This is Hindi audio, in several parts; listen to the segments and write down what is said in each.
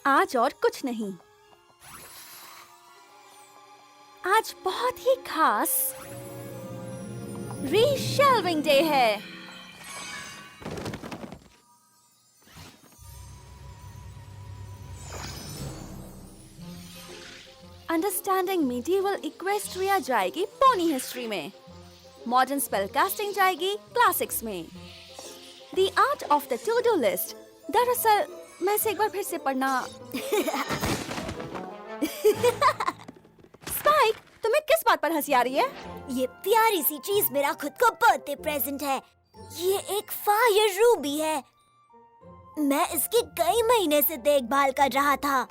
आज और कुछ नहीं। आज बहुत ही खास रीशेल्विंग डे है। अंडरस्टैंडिंग मिडिवल इक्वेस्ट्रिया जाएगी पोनी हिस्ट्री में, मॉडर्न स्पेल कास्टिंग जाएगी क्लासिक्स में, the art of the two do list. दरअसल मैं इसे एक बार फिर से पढ़ना स्पाइक, तुम्हें किस बात पर हंसी आ रही है? ये प्यारी सी चीज मेरा खुद को बर्थडे प्रेजेंट है। ये एक फायर रूबी है। मैं इसकी कई महीने से देखभाल कर रहा था।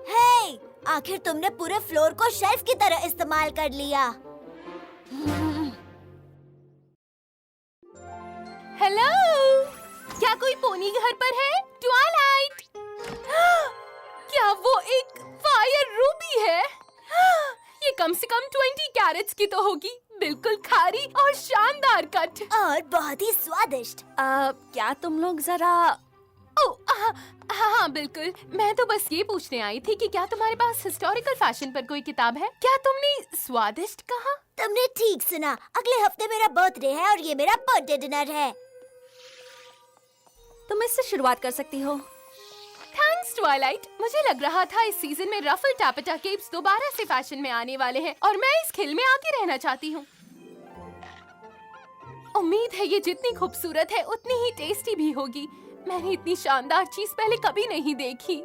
हे, आखिर तुमने पूरे फ्लोर को शेल्फ की तरह इस्तेमाल कर लिया। हेलो, क्या कोई पोनी घर पर है? ट्वाइलाइट, क्या वो एक फायर रूबी है? ये कम से कम 20 कैरेट्स की तो होगी। बिल्कुल खारी और शानदार कट और बहुत ही स्वादिष्ट। क्या तुम लोग जरा हाँ बिल्कुल। मैं तो बस ये पूछने आई थी कि क्या तुम्हारे पास हिस्टोरिकल फैशन पर कोई किताब है? क्या तुमने स्वादिष्ट कहा? तुमने ठीक सुना। अगले हफ्ते मेरा बर्थडे है और ये मेरा बर्थडे डिनर है। तुम इससे शुरुआत कर सकती हो। Thanks Twilight. मुझे लग रहा था इस सीजन में रफल टैपेटा केप्स दोबारा से फैशन में आने वाले हैं और मैं इस खेल में आगे रहना चाहती हूँ। उम्मीद है ये जितनी खूबसूरत है उतनी ही टेस्टी भी होगी। मैंने इतनी शानदार चीज पहले कभी नहीं देखी।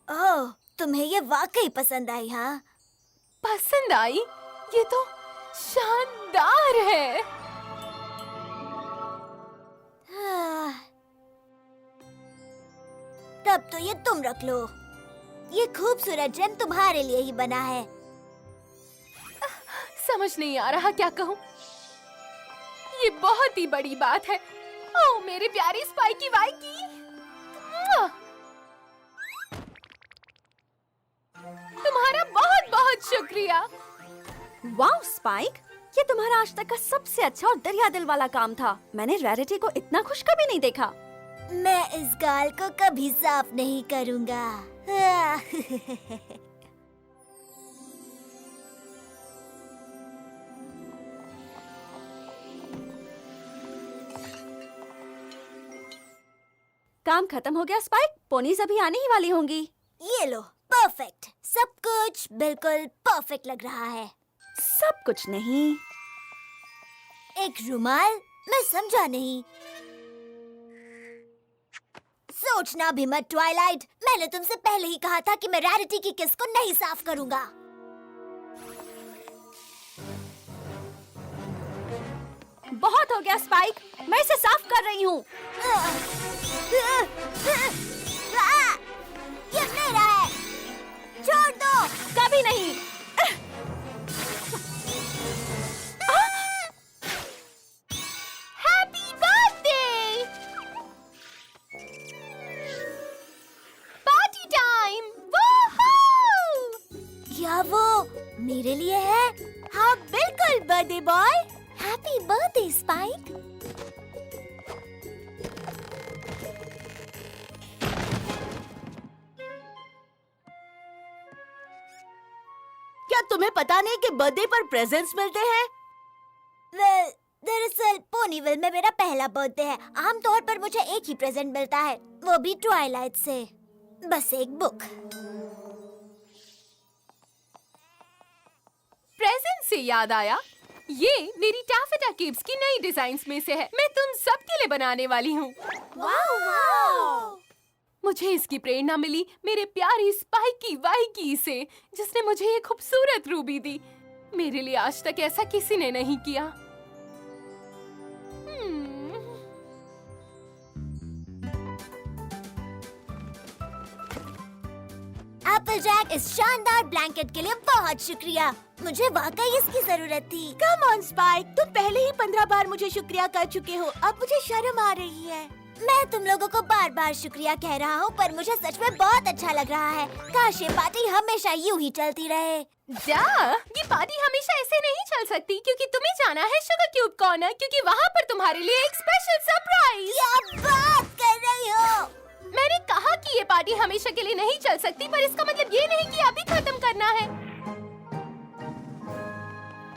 ओह, तुम्हें ये वाकई पसंद आई? हाँ, पसंद आई? ये तो शानदार है। तब तो ये तुम रख लो। ये खूबसूरत जेम तुम्हारे लिए ही बना है। समझ नहीं आ रहा क्या कहूँ। ये बहुत ही बड़ी बात है। ओह मेरे प्यारे स्पाइकी वाइकी, तुम्हारा बहुत बहुत शुक्रिया। वाओ स्पाइक, ये तुम्हारा आज तक का सबसे अच्छा और दरिया दिल वाला काम था। मैंने रैरिटी को इतना खुश कभी नहीं देखा। मैं इस गाल को कभी साफ नहीं करूँगा। काम खत्म हो गया स्पाइक। पोनीज अभी आने ही वाली होंगी। ये लो, परफेक्ट। सब कुछ बिल्कुल परफेक्ट लग रहा है। सब कुछ नहीं। एक रुमाल? मैं समझा नहीं। सोचना भी मत ट्वाइलाइट। मैंने तुमसे पहले ही कहा था कि मैं रैरिटी की किस को नहीं साफ करूंगा। बहुत हो गया स्पाइक, मैं इसे साफ कर रही हूँ। ये मेरा है, छोड़ दो। कभी नहीं। Happy birthday! Party time! क्या वो मेरे लिए है? हाँ बिल्कुल birthday boy. Happy birthday spike. क्या तुम्हें पता नहीं कि बर्थडे पर प्रेजेंट्स मिलते हैं? दरअसल पोनीविल में मेरा पहला बर्थडे है। आमतौर पर मुझे एक ही प्रेजेंट मिलता है, वो भी ट्वाइलाइट से। बस एक बुक। प्रेजेंट से याद आया, ये मेरी टैफेटा केप्स की नई डिजाइन्स में से है। मैं तुम सबके लिए बनाने वाली हूँ। वाओ! मुझे इसकी प्रेरणा मिली मेरे प्यारी स्पाइकी वाइकी से, जिसने मुझे ये खूबसूरत रूबी दी। मेरे लिए आज तक ऐसा किसी ने नहीं किया। एप्पलजैक, इस शानदार ब्लैंकेट के लिए बहुत शुक्रिया। मुझे वाकई इसकी जरूरत थी। कम ऑन स्पाइक, तुम पहले ही 15 बार मुझे शुक्रिया कर चुके हो। अब मुझे शर्म आ रही है। मैं तुम लोगों को बार बार शुक्रिया कह रहा हूँ, पर मुझे सच में बहुत अच्छा लग रहा है। काश ये पार्टी हमेशा यूं ही चलती रहे। जा, ये पार्टी हमेशा ऐसे नहीं चल सकती क्योंकि तुम्हें जाना है शुगर क्यूब कॉर्नर, क्योंकि वहाँ पर तुम्हारे लिए एक स्पेशल सरप्राइज। क्या बात कर रही हो? मैंने कहा कि ये पार्टी हमेशा के लिए नहीं चल सकती, पर इसका मतलब ये नहीं कि अभी खत्म करना है।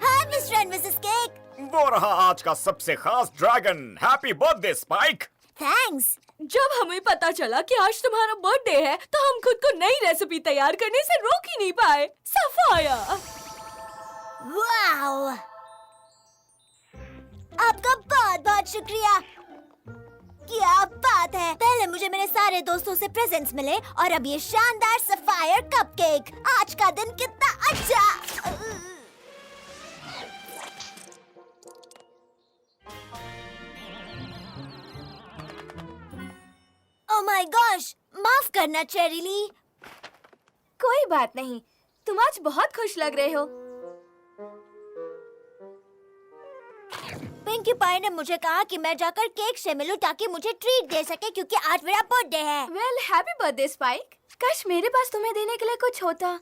हाय मिस्टर एंड मिसेस केक। वो रहा आज का सबसे खास dragon. Happy birthday spike. Thanks. जब हमें पता चला कि आज तुम्हारा बर्थडे है तो हम खुद को नई रेसिपी तैयार करने से रोक ही नहीं पाए। सफाया। वाओ, आपका बहुत बहुत शुक्रिया। क्या बात है। पहले मुझे मेरे सारे दोस्तों से प्रेजेंट्स मिले और अब ये शानदार सफायर कपकेक। आज का दिन कितना अच्छा। ओह माय गॉश, माफ करना चेरी ली। कोई बात नहीं, तुम आज बहुत खुश लग रहे हो। पिंकी पाई ने मुझे कहा कि मैं जाकर केक से मिलूं ताकि मुझे ट्रीट दे सके, क्योंकि आज मेरा बर्थडे है। Well, happy birthday spike. काश मेरे पास तुम्हें देने के लिए कुछ होता।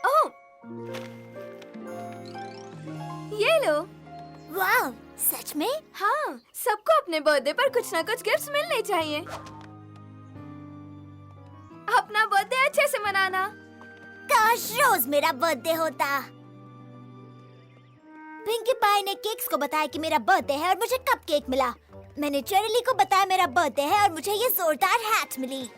ओह, ये लो। वाह, सच में? हाँ, सबको अपने बर्थडे पर कुछ ना कुछ गिफ्ट्स मिलने चाहिए। अपना बर्थडे अच्छे से मनाना। काश रोज मेरा बर्थडे होता। पिंकी पाई ने केक्स को बताया कि मेरा बर्थडे है और मुझे कपकेक मिला। मैंने चेरीली को बताया मेरा बर्थडे है और मुझे ये जोरदार हैट मिली।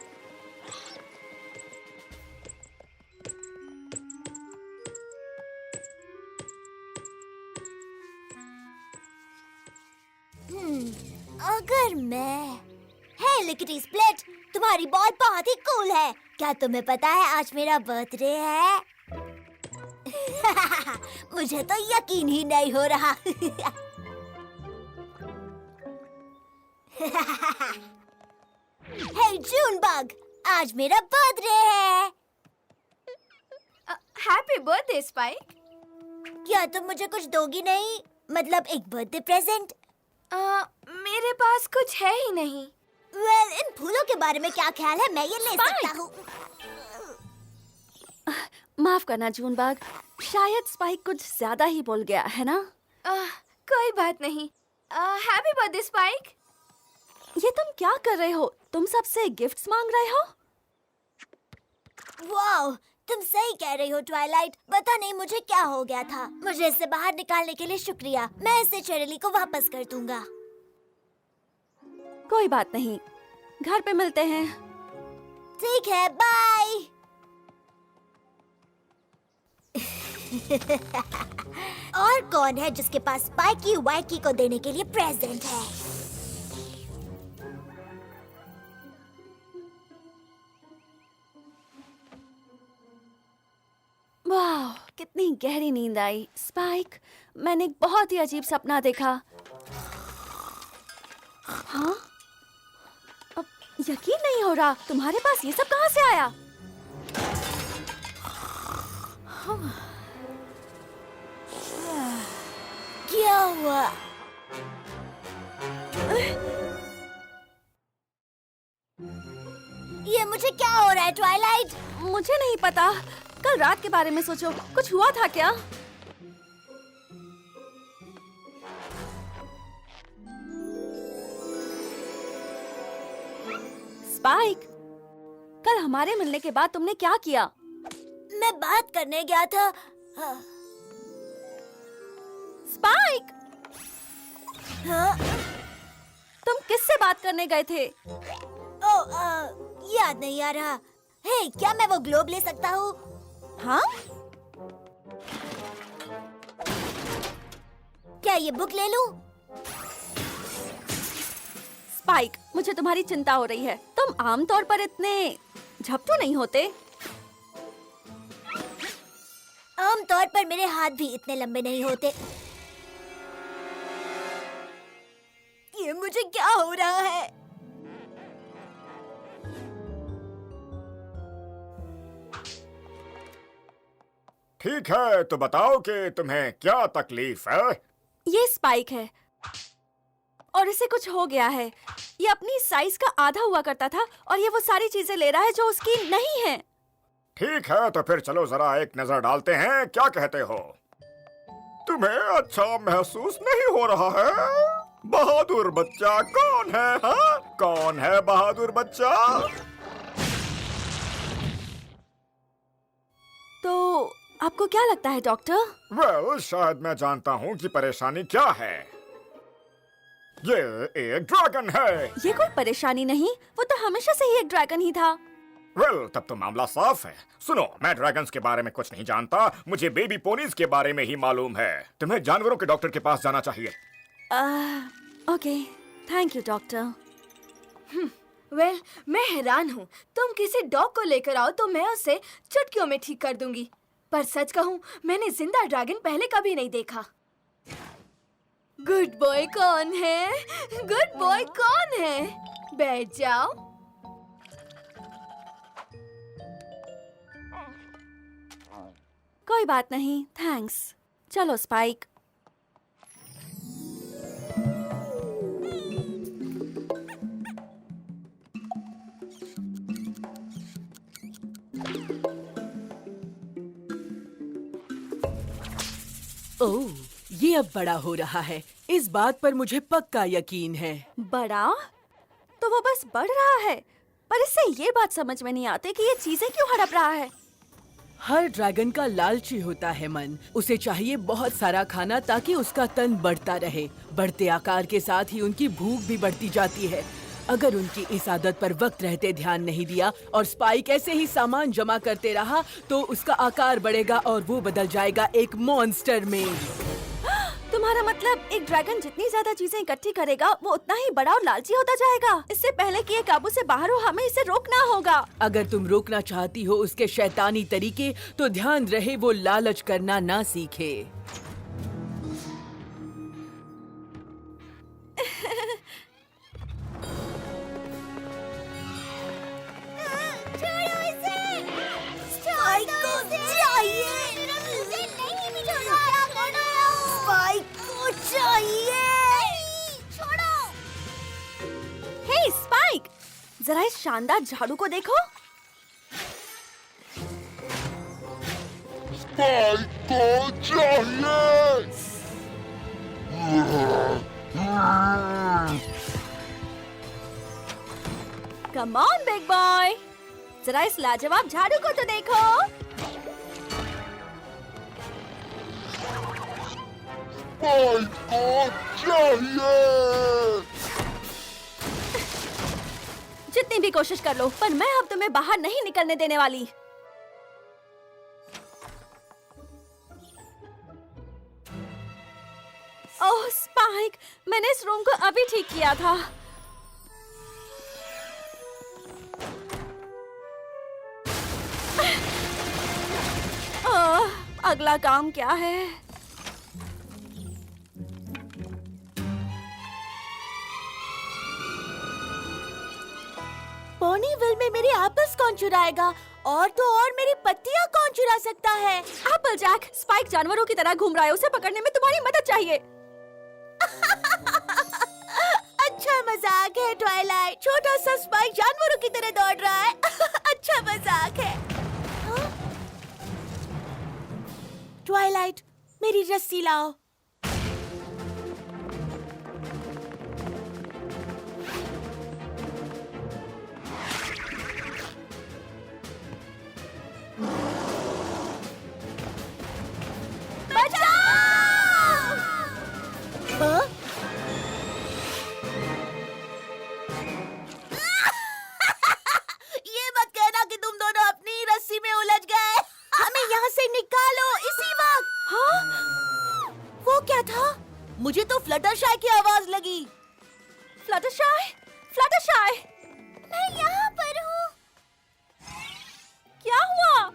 अगर मैं... हे लिकटी स्प्लिट, तुम्हारी बॉल बहुत ही कूल है। क्या तुम्हें पता है आज मेरा बर्थडे है? मुझे तो यकीन ही नहीं हो रहा। हे जून बग, आज मेरा बर्थडे है। Happy birthday spike. क्या तुम मुझे कुछ दोगी नहीं? मतलब एक बर्थडे प्रेजेंट? मेरे पास कुछ है ही नहीं। वेल, इन फूलों के बारे में क्या ख्याल है? मैं ये ले सकता हूँ। माफ करना जून बाग, शायद स्पाइक कुछ ज्यादा ही बोल गया है ना। कोई बात नहीं। Happy birthday spike. ये तुम क्या कर रहे हो? तुम सबसे गिफ्ट्स मांग रहे हो? वाओ, तुम सही कह रही हो ट्वाइलाइट। पता नहीं मुझे क्या हो गया था। मुझे इससे बाहर निकालने के लिए शुक्रिया। मैं इसे चेरीली को वापस कर दूंगा। कोई बात नहीं, घर पे मिलते हैं। ठीक है, बाय। और कौन है जिसके पास स्पाइकी वाइकी को देने के लिए प्रेजेंट है? वाह, कितनी गहरी नींद आई। स्पाइक, मैंने एक बहुत ही अजीब सपना देखा। हाँ? अब यकीन नहीं हो रहा। तुम्हारे पास ये सब कहाँ से आया? क्या हुआ? ये मुझे क्या हो रहा है ट्वाइलाइट? मुझे नहीं पता। कल रात के बारे में सोचो, कुछ हुआ था क्या? स्पाइक, कल हमारे मिलने के बाद तुमने क्या किया? मैं बात करने गया था। स्पाइक, हाँ? तुम किससे बात करने गए थे? याद नहीं आ रहा। हे, क्या मैं वो ग्लोब ले सकता हूँ? हाँ? क्या ये बुक ले लूं? स्पाइक, मुझे तुम्हारी चिंता हो रही है। तुम आमतौर पर इतने झपटू नहीं होते। आमतौर पर मेरे हाथ भी इतने लंबे नहीं होते। ये मुझे क्या हो रहा है? ठीक है, तो बताओ कि तुम्हें क्या तकलीफ है? ये स्पाइक है और इसे कुछ हो गया है। ये अपनी साइज का आधा हुआ करता था और ये वो सारी चीजें ले रहा है जो उसकी नहीं है। ठीक है, तो फिर चलो जरा एक नजर डालते हैं, क्या कहते हो? तुम्हें अच्छा महसूस नहीं हो रहा है? बहादुर बच्चा कौन है? हाँ, कौन है बहादुर बच्चा? तो आपको क्या लगता है डॉक्टर? वेल, शायद मैं जानता हूँ कि परेशानी क्या है। ये एक ड्रैगन है। ये कोई परेशानी नहीं, वो तो हमेशा से ही एक ड्रैगन ही था। वेल, तब तो मामला साफ है। सुनो, मैं ड्रैगन्स के बारे में कुछ नहीं जानता, मुझे बेबी पोनीज के बारे में ही मालूम है। तुम्हें जानवरों के डॉक्टर के पास जाना चाहिए। Okay, thank you doctor. Well, मैं हैरान हूँ। तुम किसी डॉग को लेकर आओ तो मैं उसे चुटकियों में ठीक कर दूंगी, पर सच कहूँ मैंने जिंदा ड्रैगन पहले कभी नहीं देखा। गुड बॉय कौन है? गुड बॉय कौन है? बैठ जाओ। कोई बात नहीं, थैंक्स। चलो स्पाइक। ओह, ये अब बड़ा हो रहा है। इस बात पर मुझे पक्का यकीन है। बड़ा? तो वो बस बढ़ रहा है, पर इससे ये बात समझ में नहीं आती कि ये चीजें क्यों हड़प रहा है। हर ड्रैगन का लालची होता है मन। उसे चाहिए बहुत सारा खाना ताकि उसका तन बढ़ता रहे। बढ़ते आकार के साथ ही उनकी भूख भी बढ़ती जाती है। अगर उनकी इस आदत पर वक्त रहते ध्यान नहीं दिया और स्पाइक ऐसे ही सामान जमा करते रहा तो उसका आकार बढ़ेगा और वो बदल जाएगा एक मॉन्स्टर में। तुम्हारा मतलब एक ड्रैगन जितनी ज्यादा चीजें इकट्ठी करेगा वो उतना ही बड़ा और लालची होता जाएगा। इससे पहले कि ये काबू से बाहर हो, हमें इसे रोकना होगा। अगर तुम रोकना चाहती हो उसके शैतानी तरीके, तो ध्यान रहे वो लालच करना ना सीखे। छोड़ो इसे! स्पाइक को चाहिए! मुझे नहीं मिलेगा! स्पाइक को चाहिए! छोड़ो! हे स्पाइक, जरा इस शानदार झाड़ू को देखो। स्पाइक को चाहिए! कम ऑन बिग बॉय, जरा इस लाजवाब झाड़ू को तो देखो। स्पाइक को चाहिए! जितनी भी कोशिश कर लो, पर मैं अब तुम्हें बाहर नहीं निकलने देने वाली। ओह स्पाइक, मैंने इस रूम को अभी ठीक किया था। अगला काम क्या है? पोनीविल में मेरी एप्पल्स कौन चुराएगा? और तो और मेरी पत्तियां कौन चुरा सकता है? एप्पल जैक, स्पाइक जानवरों की तरह घूम रहा है, उसे पकड़ने में तुम्हारी मदद चाहिए। अच्छा मजाक है ट्वाइलाइट। छोटा सा स्पाइक जानवरों की तरह दौड़ रहा है। अच्छा मजाक है। हाँ? ट्वाइलाइट, मेरी रस्सी लाओ। हाँ? ये मत कहना कि तुम दोनों अपनी ही रस्सी में उलझ गए। हमें यहाँ से निकालो इसी वक्त। हाँ? वो क्या था? मुझे तो फ्लटरशाई की आवाज लगी। फ्लटरशाई, फ्लटरशाई, मैं यहाँ पर हूँ। क्या हुआ?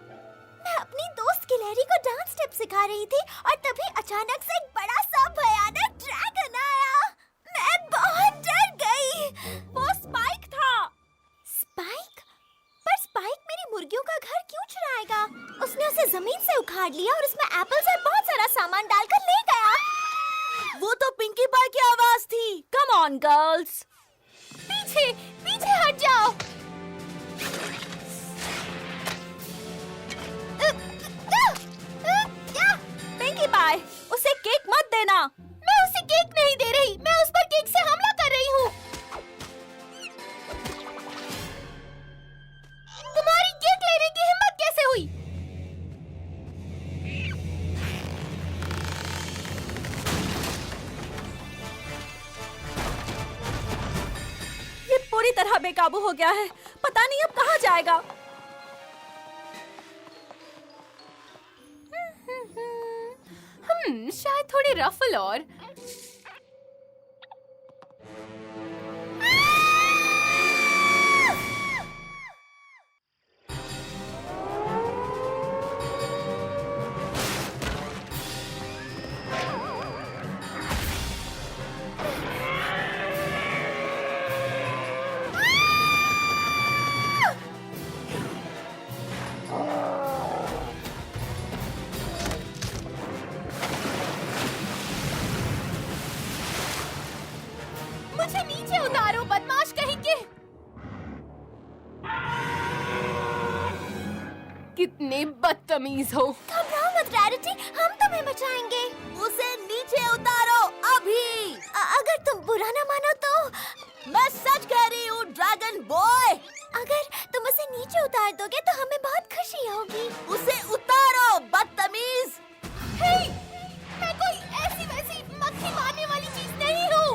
मैं अपनी दोस्त गिलहरी को डांस स्टेप सिखा रही थी और तभी अचानक से एक बड़ा सा भयानक ड्रैगन आया। मैं बहुत डर गई। वो स्पाइक था। स्पाइक? पर स्पाइक मेरी मुर्गियों का घर क्यों चुराएगा? उसने उसे जमीन से उखाड़ लिया और उसमें एप्पल्स और बहुत सारा सामान डालकर ले गया। वो तो पिंकी पाई की आवाज थी। Come on girls. पीछे पीछे हट जाओ। पिंकी पाई, उसे केक मत देना। मैं उसे केक नहीं दे रही, मैं उस पर केक से हमला कर रही हूँ। तुम्हारी केक लेने की हिम्मत कैसे हुई? ये पूरी तरह बेकाबू हो गया है। पता नहीं अब कहाँ जाएगा। शायद थोड़ी रफल और मुझे नीचे उतारो, बदमाश कहीं के। कितने बदतमीज हो। घबराओ मत रैरिटी, हम तुम्हें बचाएंगे। उसे नीचे उतारो अभी। अगर तुम बुरा ना मानो तो मैं सच कह रही हूँ ड्रैगन बॉय। अगर तुम उसे नीचे उतार दोगे तो हमें बहुत खुशी होगी। उसे उतारो बदतमीज। हे, मैं कोई ऐसी वैसी मक्खी मारने वाली चीज नहीं हूँ।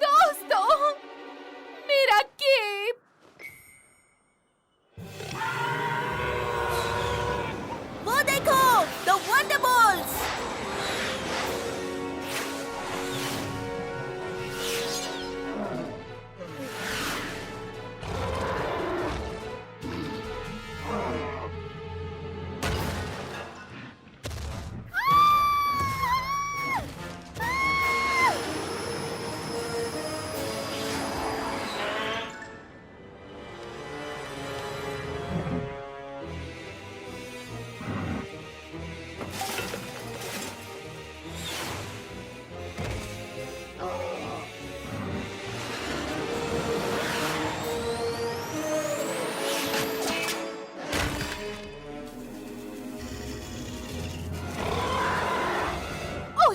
दोस्तों, मेरा केप। वो देखो, द वंडरबॉल्स।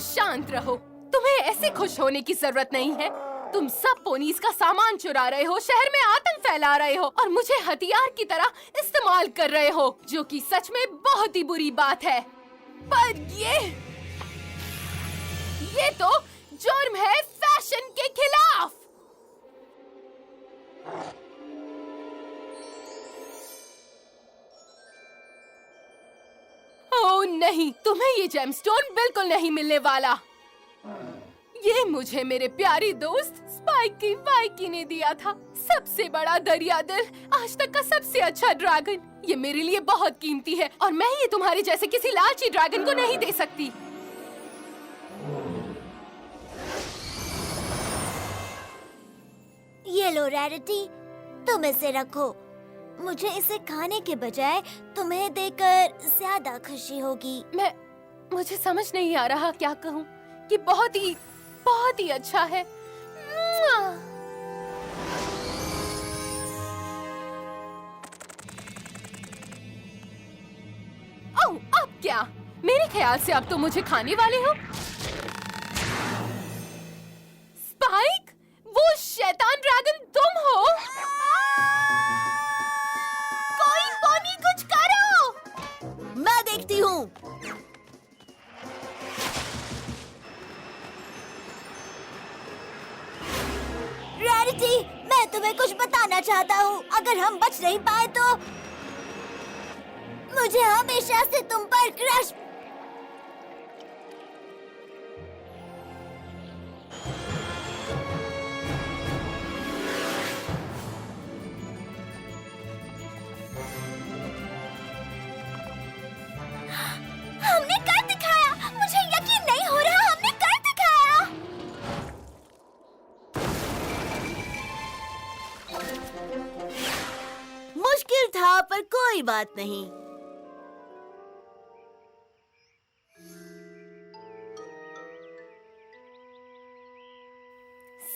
शांत रहो, तुम्हें ऐसे खुश होने की जरूरत नहीं है। तुम सब पोनीज का सामान चुरा रहे हो, शहर में आतंक फैला रहे हो और मुझे हथियार की तरह इस्तेमाल कर रहे हो, जो कि सच में बहुत ही बुरी बात है। पर ये तो जुर्म है फैशन के खिलाफ। ओह नहीं, तुम्हें ये जेमस्टोन बिल्कुल नहीं मिलने वाला। ये मुझे मेरे प्यारी दोस्त स्पाइकी वाइकी ने दिया था। सबसे बड़ा दरिया दिल, आज तक का सबसे अच्छा ड्रैगन। ये मेरे लिए बहुत कीमती है और मैं ये तुम्हारे जैसे किसी लालची ड्रैगन को नहीं दे सकती। ये लो रैरिटी, तुम इसे रखो। मुझे इसे खाने के बजाय तुम्हें देकर ज्यादा खुशी होगी। मुझे समझ नहीं आ रहा क्या कहूँ। ये बहुत ही अच्छा है। ओह, अब क्या? मेरे ख्याल से अब तो मुझे खाने वाले हो। स्पाइक, वो शैतान ड्रैगन तुम हो? कोई पोनी कुछ करो। मैं देखती हूँ। रैरिटी, मैं तुम्हें कुछ बताना चाहता हूँ। अगर हम बच नहीं पाए तो मुझे हमेशा से तुम पर क्रश। हमने कर दिखाया। मुझे यकीन नहीं हो रहा, हमने कर दिखाया। मुश्किल था पर कोई बात नहीं।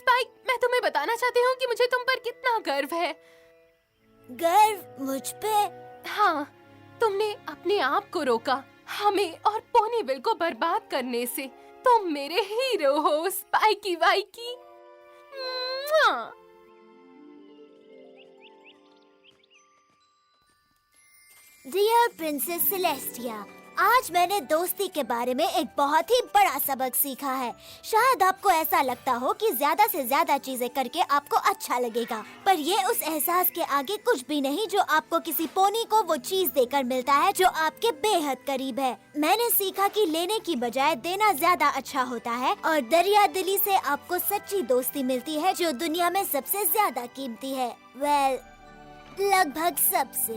स्पाइक, मैं तुम्हें बताना चाहती हूँ कि मुझे तुम पर कितना गर्व है। गर्व मुझ पे? हाँ, तुमने अपने आप को रोका हमें और पोनीविल को बर्बाद करने से। तुम मेरे हीरो हो स्पाइकी वाइकी। मुआ! डियर प्रिंसेस सेलेस्टिया, आज मैंने दोस्ती के बारे में एक बहुत ही बड़ा सबक सीखा है। शायद आपको ऐसा लगता हो कि ज्यादा से ज्यादा चीजें करके आपको अच्छा लगेगा, पर ये उस एहसास के आगे कुछ भी नहीं जो आपको किसी पोनी को वो चीज देकर मिलता है जो आपके बेहद करीब है। मैंने सीखा कि लेने की बजाय देना ज्यादा अच्छा होता है, और दरिया दिली से आपको सच्ची दोस्ती मिलती है जो दुनिया में सबसे ज्यादा कीमती है। लगभग सबसे।